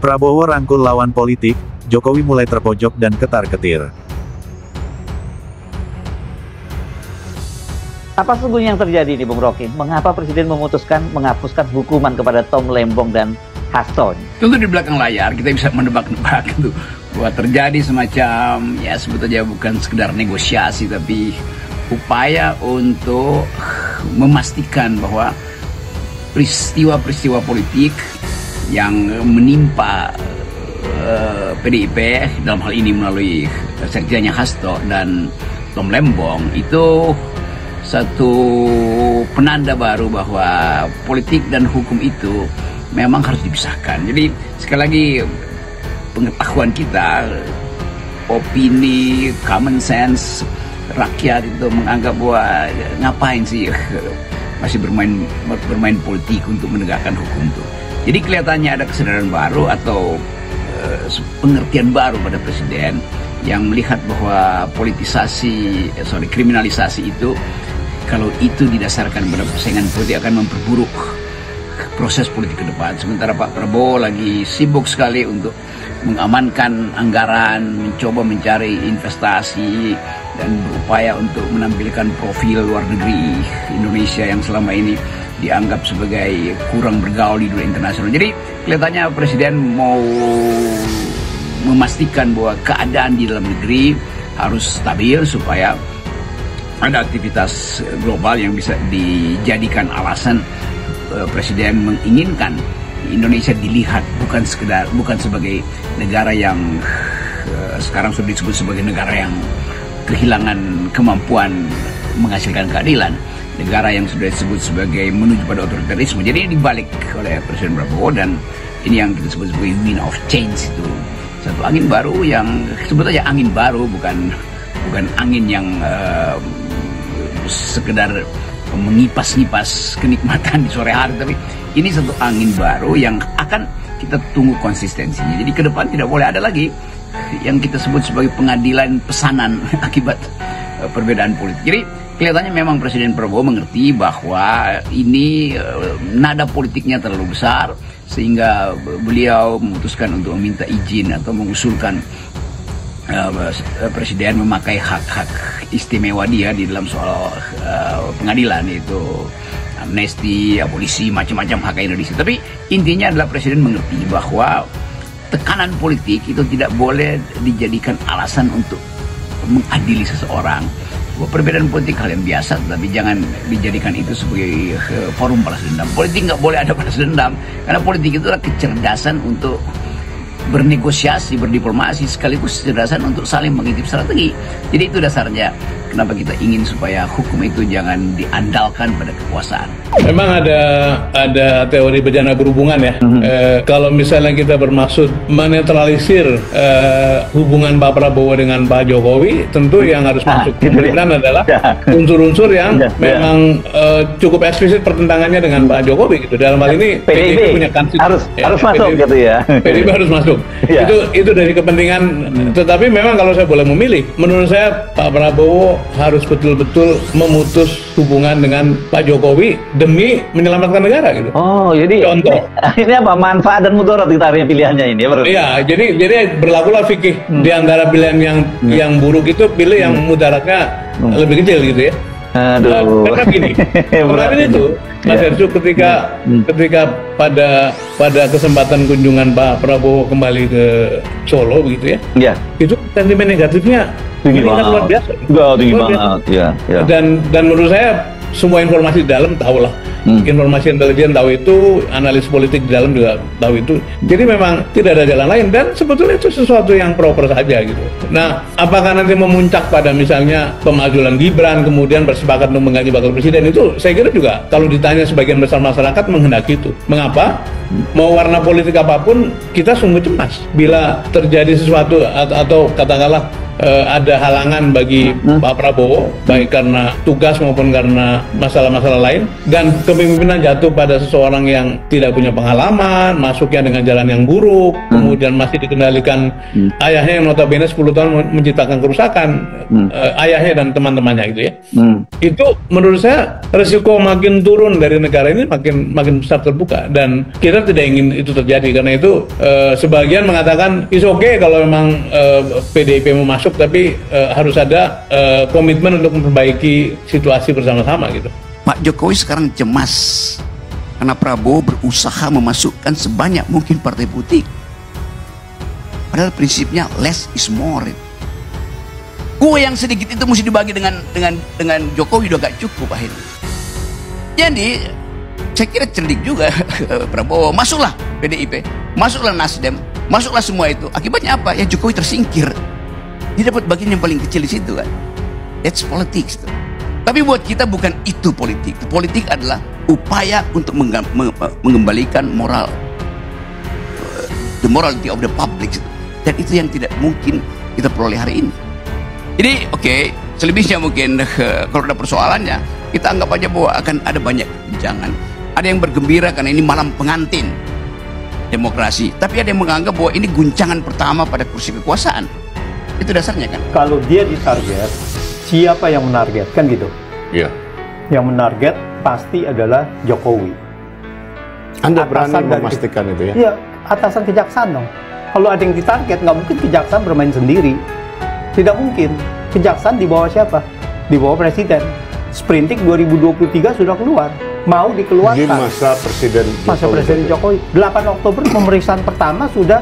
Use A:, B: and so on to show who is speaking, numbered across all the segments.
A: Prabowo rangkul lawan politik, Jokowi mulai terpojok dan ketar-ketir.
B: Apa sesungguhnya yang terjadi nih Bung Rocky? Mengapa Presiden memutuskan menghapuskan hukuman kepada Tom Lembong dan Hasto?
C: Tentu di belakang layar kita bisa menebak-nebak itu bahwa terjadi semacam, ya sebetulnya bukan sekedar negosiasi, tapi upaya untuk memastikan bahwa peristiwa-peristiwa politik yang menimpa PDIP dalam hal ini melalui sekjennya Hasto dan Tom Lembong itu satu penanda baru bahwa politik dan hukum itu memang harus dipisahkan. Jadi sekali lagi pengetahuan kita, opini, common sense rakyat itu menganggap bahwa ngapain sih masih bermain politik untuk menegakkan hukum itu. Jadi kelihatannya ada kesadaran baru atau pengertian baru pada Presiden yang melihat bahwa kriminalisasi itu, kalau itu didasarkan pada persaingan politik akan memperburuk proses politik ke depan. Sementara Pak Prabowo lagi sibuk sekali untuk mengamankan anggaran, mencoba mencari investasi, dan berupaya untuk menampilkan profil luar negeri Indonesia yang selama ini dianggap sebagai kurang bergaul di dunia internasional. Jadi kelihatannya Presiden mau memastikan bahwa keadaan di dalam negeri harus stabil supaya ada aktivitas global yang bisa dijadikan alasan Presiden menginginkan Indonesia dilihat bukan sebagai negara yang sekarang sudah disebut sebagai negara yang kehilangan kemampuan menghasilkan keadilan, negara yang sudah disebut sebagai menuju pada otoritarisme. Jadi ini dibalik oleh Presiden Prabowo, dan ini yang kita sebut sebagai wind of change, itu satu angin baru yang sebetulnya angin baru, bukan angin yang sekedar mengipas-ngipas kenikmatan di sore hari, tapi ini satu angin baru yang akan kita tunggu konsistensinya. Jadi ke depan tidak boleh ada lagi yang kita sebut sebagai pengadilan pesanan akibat perbedaan politik. Jadi kelihatannya memang Presiden Prabowo mengerti bahwa ini nada politiknya terlalu besar, sehingga beliau memutuskan untuk meminta izin atau mengusulkan Presiden memakai hak-hak istimewa dia di dalam soal pengadilan, yaitu amnesti, abolisi, macam-macam hak Indonesia. Tapi intinya adalah Presiden mengerti bahwa tekanan politik itu tidak boleh dijadikan alasan untuk mengadili seseorang. Bahwa perbedaan politik hal yang biasa, tapi jangan dijadikan itu sebagai forum balas dendam. Politik nggak boleh ada balas dendam, karena politik itu adalah kecerdasan untuk bernegosiasi, berdiplomasi, sekaligus kecerdasan untuk saling mengintip strategi. Jadi itu dasarnya kenapa kita ingin supaya hukum itu jangan diandalkan pada kekuasaan.
D: Memang ada teori bencana berhubungan ya. Kalau misalnya kita bermaksud menetralisir hubungan Pak Prabowo dengan Pak Jokowi, tentu yang harus masuk kemungkinan adalah unsur-unsur yang memang cukup eksplisit pertentangannya dengan Pak Jokowi gitu. Dalam hal ini PDIP punya
B: harus masuk gitu ya.
D: PDIP harus masuk. Itu dari kepentingan. Tetapi memang kalau saya boleh memilih, menurut saya Pak Prabowo harus betul-betul memutus hubungan dengan Pak Jokowi demi menyelamatkan negara gitu.
B: Oh, jadi
D: contoh.
B: Ini apa manfaat dan mudarat kita pilihannya ini ya?
D: Iya, jadi berlakulah fikih di antara pilihan yang buruk itu pilih yang mudaratnya lebih kecil gitu ya.
B: Aduh.
D: Karena gini, kemarin itu Mas Hersu ketika pada kesempatan kunjungan Pak Prabowo kembali ke Solo begitu ya, itu sentimen negatifnya
B: tinggi banget,
D: luar biasa.
B: Tinggi banget, ya.
D: Dan menurut saya semua informasi di dalam tahu lah. Informasi intelijen tahu itu, analis politik di dalam juga tahu itu. Jadi memang tidak ada jalan lain, dan sebetulnya itu sesuatu yang proper saja gitu. Nah, apakah nanti memuncak pada misalnya pemajulan Gibran kemudian bersepakat untuk mengganti bakal presiden, itu saya kira juga kalau ditanya sebagian besar masyarakat menghendaki itu. Mengapa? Mau warna politik apapun kita sungguh cemas bila terjadi sesuatu atau katakanlah ada halangan bagi Pak Prabowo, baik karena tugas maupun karena masalah-masalah lain, dan kepemimpinan jatuh pada seseorang yang tidak punya pengalaman, masuknya dengan jalan yang buruk, kemudian masih dikendalikan ayahnya yang notabene 10 tahun menciptakan kerusakan, ayahnya dan teman-temannya gitu ya. Itu menurut saya resiko makin turun dari negara ini makin besar terbuka, dan kita tidak ingin itu terjadi. Karena itu sebagian mengatakan is okay kalau memang PDIP mau masuk, tapi harus ada komitmen untuk memperbaiki situasi bersama-sama gitu.
C: Pak Jokowi sekarang cemas karena Prabowo berusaha memasukkan sebanyak mungkin partai politik. Padahal prinsipnya less is more. Kue yang sedikit itu mesti dibagi dengan Jokowi udah gak cukup akhirnya. Jadi saya kira cerdik juga Prabowo, masuklah PDIP, masuklah Nasdem, masuklah semua itu. Akibatnya apa? Ya Jokowi tersingkir. Dia dapat bagian yang paling kecil di situ kan. That's politics. Tapi buat kita bukan itu politik. Politik adalah upaya untuk mengembalikan moral, the morality of the public. Dan itu yang tidak mungkin kita peroleh hari ini. Jadi oke, selebihnya mungkin kalau ada persoalannya, kita anggap aja bahwa akan ada banyak guncangan. Ada yang bergembira karena ini malam pengantin demokrasi, tapi ada yang menganggap bahwa ini guncangan pertama pada kursi kekuasaan. Itu dasarnya kan.
E: Kalau dia ditarget, siapa yang menarget kan gitu?
F: Iya.
E: Yang menarget pasti adalah Jokowi.
F: Anda berani
E: Atasan dari-
F: memastikan itu ya?
E: Iya, atasan kejaksaan dong. Kalau ada yang ditarget, nggak mungkin kejaksaan bermain sendiri. Tidak mungkin. Kejaksaan di bawah siapa? Di bawah presiden. Sprinting 2023 sudah keluar. Mau
F: Di
E: dikeluarkan.
F: masa Presiden
E: Masa Presiden Jokowi. 8 Oktober pemeriksaan pertama sudah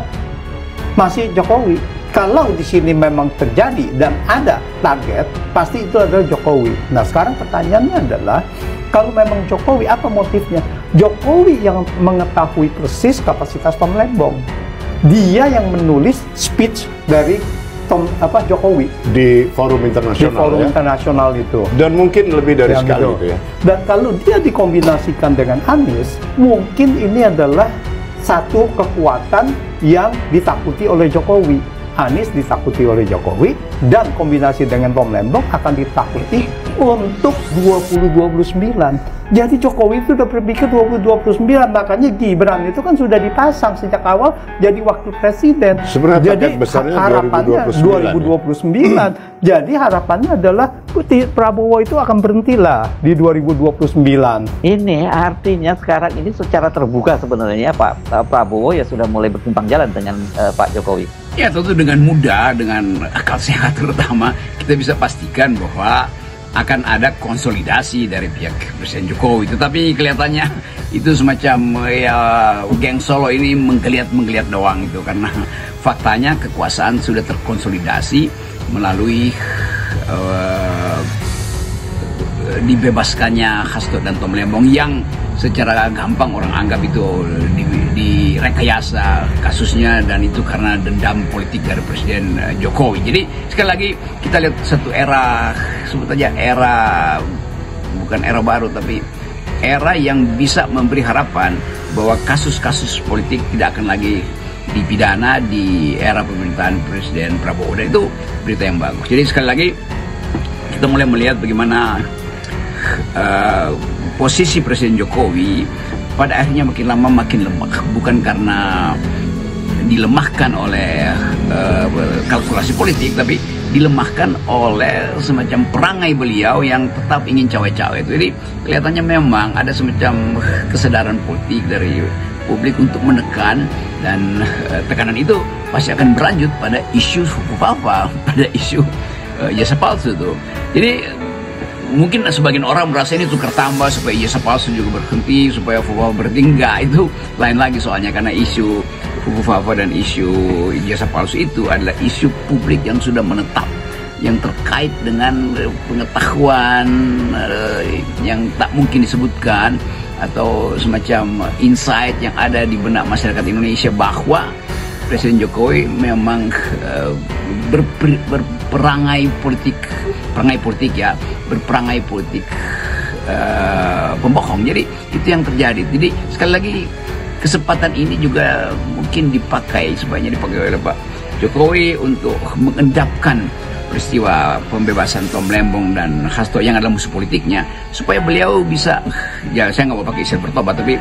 E: masih Jokowi. Kalau di sini memang terjadi dan ada target, pasti itu adalah Jokowi. Nah, sekarang pertanyaannya adalah, kalau memang Jokowi, apa motifnya? Jokowi yang mengetahui persis kapasitas Tom Lembong. Dia yang menulis speech dari Jokowi
F: di forum
E: di
F: internasional
E: forum
F: ya?
E: internasional itu.
F: Dan mungkin lebih dari
E: Yang
F: sekali
E: gitu.
F: itu ya?
E: Dan kalau dia dikombinasikan dengan Anies, mungkin ini adalah satu kekuatan yang ditakuti oleh Jokowi. Anies ditakuti oleh Jokowi, dan kombinasi dengan Tom Lembong akan ditakuti untuk 2029. Jadi Jokowi itu udah berpikir 2029, makanya Gibran itu kan sudah dipasang sejak awal jadi wakil presiden.
F: Sebenarnya
E: Jadi
F: target besarnya
E: harapannya
F: 2029.
E: 2029. Jadi harapannya adalah Prabowo itu akan berhentilah di 2029.
B: Ini artinya sekarang ini secara terbuka sebenarnya Pak Prabowo ya sudah mulai bertumpang jalan dengan Pak Jokowi.
C: Ya tentu dengan mudah, dengan akal sehat terutama, kita bisa pastikan bahwa akan ada konsolidasi dari pihak Presiden Jokowi. Tetapi kelihatannya itu semacam ya geng Solo ini menggeliat doang itu, karena faktanya kekuasaan sudah terkonsolidasi melalui dibebaskannya Hasto dan Tom Lembong yang secara gampang orang anggap itu direkayasa kasusnya, dan itu karena dendam politik dari Presiden Jokowi. Jadi sekali lagi kita lihat satu era, sebut aja era, bukan era baru tapi era yang bisa memberi harapan bahwa kasus-kasus politik tidak akan lagi dipidana di era pemerintahan Presiden Prabowo, dan itu berita yang bagus. Jadi sekali lagi kita mulai melihat bagaimana posisi Presiden Jokowi pada akhirnya makin lama makin lemah, bukan karena dilemahkan oleh kalkulasi politik, tapi dilemahkan oleh semacam perangai beliau yang tetap ingin cawe-cawe. Jadi kelihatannya memang ada semacam kesadaran politik dari publik untuk menekan, dan tekanan itu pasti akan berlanjut pada isu suku Papa, pada isu jasa palsu itu. Jadi mungkin sebagian orang merasa ini tukar tambah supaya jasa palsu juga berhenti, supaya Fufa berhenti. Enggak, itu lain lagi soalnya, karena isu Fufa dan isu jasa palsu itu adalah isu publik yang sudah menetap, yang terkait dengan pengetahuan yang tak mungkin disebutkan, atau semacam insight yang ada di benak masyarakat Indonesia bahwa Presiden Jokowi memang berperangai politik pembohong. Jadi itu yang terjadi. Jadi sekali lagi kesempatan ini juga mungkin sebaiknya dipakai oleh Pak Jokowi untuk mengendapkan peristiwa pembebasan Tom Lembong dan Hasto yang adalah musuh politiknya, supaya beliau bisa, ya saya nggak mau pakai istilah bertobat, tapi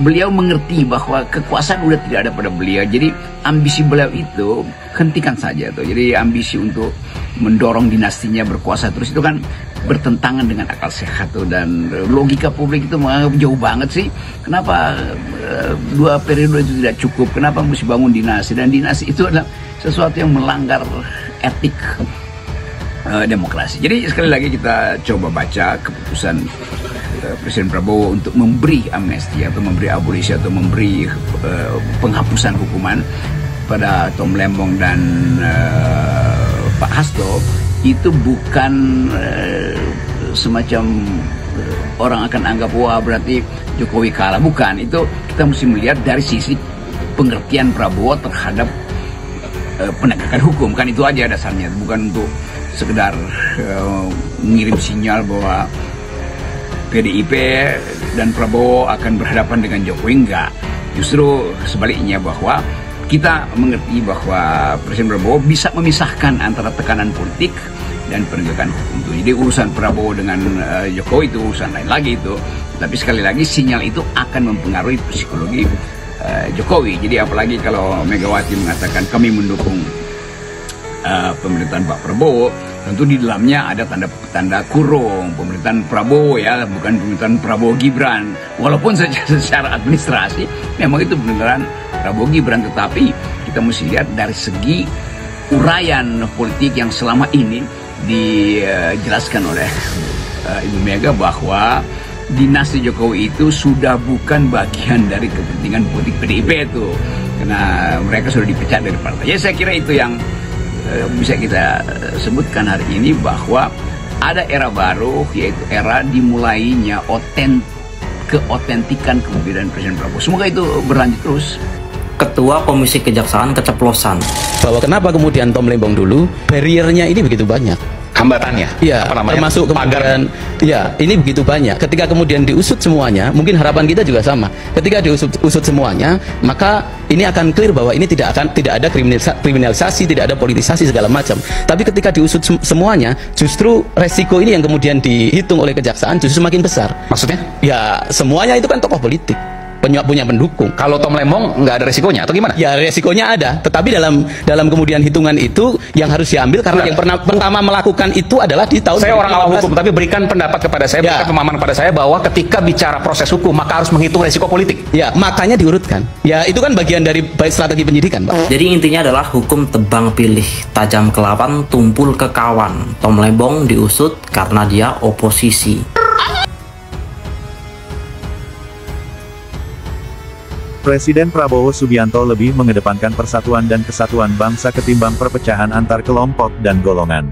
C: beliau mengerti bahwa kekuasaan udah tidak ada pada beliau. Jadi ambisi beliau itu hentikan saja tuh. Jadi ambisi untuk mendorong dinastinya berkuasa terus itu kan bertentangan dengan akal sehat tuh, dan logika publik itu jauh banget sih. Kenapa 2 periode itu tidak cukup? Kenapa mesti bangun dinasti? Dan dinasti itu adalah sesuatu yang melanggar etik demokrasi. Jadi sekali lagi kita coba baca keputusan Presiden Prabowo untuk memberi amnesti atau memberi abolisi atau memberi penghapusan hukuman pada Tom Lembong dan Pak Hasto. Itu bukan semacam orang akan anggap wah berarti Jokowi kalah. Bukan, itu kita mesti melihat dari sisi pengertian Prabowo terhadap penegakan hukum. Kan itu aja dasarnya, bukan untuk sekedar mengirim sinyal bahwa PDIP dan Prabowo akan berhadapan dengan Jokowi. Enggak, justru sebaliknya, bahwa kita mengerti bahwa Presiden Prabowo bisa memisahkan antara tekanan politik dan penegakan hukum itu. Jadi urusan Prabowo dengan Jokowi itu urusan lain lagi itu. Tapi sekali lagi sinyal itu akan mempengaruhi psikologi Jokowi. Jadi apalagi kalau Megawati mengatakan kami mendukung pemerintahan Pak Prabowo, tentu di dalamnya ada tanda kurung pemerintahan Prabowo, ya, bukan pemerintahan Prabowo Gibran. Walaupun secara administrasi memang itu pemerintahan Prabowo Gibran, tetapi kita mesti lihat dari segi uraian politik yang selama ini dijelaskan oleh Ibu Mega bahwa dinasti Jokowi itu sudah bukan bagian dari kepentingan politik PDIP itu, karena mereka sudah dipecat dari partai. Ya, saya kira itu yang bisa kita sebutkan hari ini, bahwa ada era baru, yaitu era dimulainya keotentikan kepemimpinan Presiden Prabowo. Semoga itu berlanjut terus.
G: Ketua Komisi Kejaksaan keceplosan.
H: Bahwa kenapa kemudian Tom Lembong dulu, barriernya ini begitu banyak.
I: Hambatannya,
H: ya, termasuk kemudian, ya, ini begitu banyak. Ketika kemudian diusut semuanya, mungkin harapan kita juga sama. Ketika diusut semuanya, maka ini akan clear bahwa ini tidak ada kriminalisasi, tidak ada politisasi segala macam. Tapi ketika diusut semuanya, justru resiko ini yang kemudian dihitung oleh kejaksaan justru semakin besar.
I: Maksudnya?
H: Ya, semuanya itu kan tokoh politik, punya pendukung.
I: Kalau Tom Lembong nggak ada resikonya atau gimana?
H: Ya, resikonya ada, tetapi dalam kemudian hitungan itu yang harus diambil, karena yang pertama melakukan itu adalah di tahun.
I: Saya orang awam hukum, tapi berikan pendapat kepada saya, berikan pemahaman kepada saya bahwa ketika bicara proses hukum maka harus menghitung resiko politik.
H: Ya, makanya diurutkan. Ya, itu kan bagian dari strategi penyidikan, Pak.
G: Jadi intinya adalah hukum tebang pilih, tajam ke lawan, tumpul ke kawan. Tom Lembong diusut karena dia oposisi.
A: Presiden Prabowo Subianto lebih mengedepankan persatuan dan kesatuan bangsa ketimbang perpecahan antar kelompok dan golongan.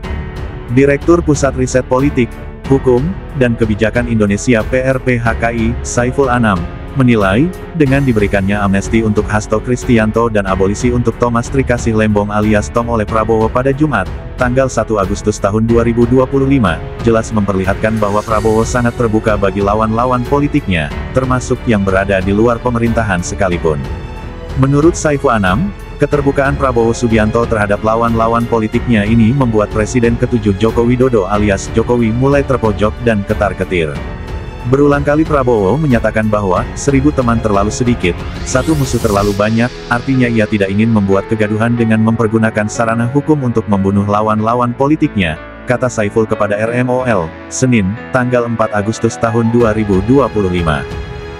A: Direktur Pusat Riset Politik, Hukum, dan Kebijakan Indonesia PRPHKI, Saiful Anam, menilai, dengan diberikannya amnesti untuk Hasto Kristianto dan abolisi untuk Thomas Trikasih Lembong alias Tom oleh Prabowo pada Jumat, tanggal 1 Agustus tahun 2025, jelas memperlihatkan bahwa Prabowo sangat terbuka bagi lawan-lawan politiknya, termasuk yang berada di luar pemerintahan sekalipun. Menurut Saiful Anam, keterbukaan Prabowo Subianto terhadap lawan-lawan politiknya ini membuat Presiden ke-7 Joko Widodo alias Jokowi mulai terpojok dan ketar-ketir. Berulang kali Prabowo menyatakan bahwa 1000 teman terlalu sedikit, 1 musuh terlalu banyak, artinya ia tidak ingin membuat kegaduhan dengan mempergunakan sarana hukum untuk membunuh lawan-lawan politiknya, kata Saiful kepada RMOL, Senin, tanggal 4 Agustus tahun 2025.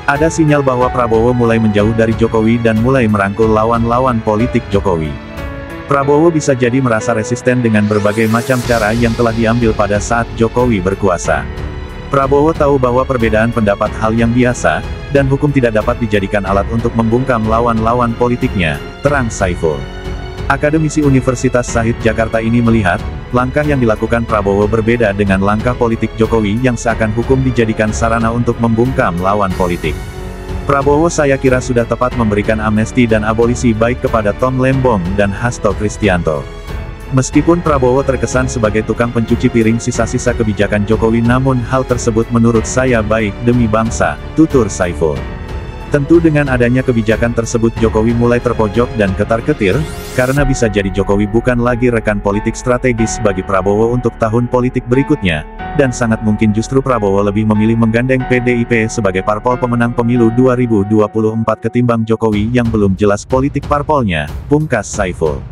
A: Ada sinyal bahwa Prabowo mulai menjauh dari Jokowi dan mulai merangkul lawan-lawan politik Jokowi. Prabowo bisa jadi merasa resisten dengan berbagai macam cara yang telah diambil pada saat Jokowi berkuasa. Prabowo tahu bahwa perbedaan pendapat hal yang biasa, dan hukum tidak dapat dijadikan alat untuk membungkam lawan-lawan politiknya, terang Saiful. Akademisi Universitas Shahid Jakarta ini melihat, langkah yang dilakukan Prabowo berbeda dengan langkah politik Jokowi yang seakan hukum dijadikan sarana untuk membungkam lawan politik. Prabowo saya kira sudah tepat memberikan amnesti dan abolisi baik kepada Tom Lembong dan Hasto Kristianto. Meskipun Prabowo terkesan sebagai tukang pencuci piring sisa-sisa kebijakan Jokowi, namun hal tersebut menurut saya baik demi bangsa, tutur Saiful. Tentu dengan adanya kebijakan tersebut Jokowi mulai terpojok dan ketar-ketir, karena bisa jadi Jokowi bukan lagi rekan politik strategis bagi Prabowo untuk tahun politik berikutnya, dan sangat mungkin justru Prabowo lebih memilih menggandeng PDIP sebagai parpol pemenang pemilu 2024 ketimbang Jokowi yang belum jelas politik parpolnya, pungkas Saiful.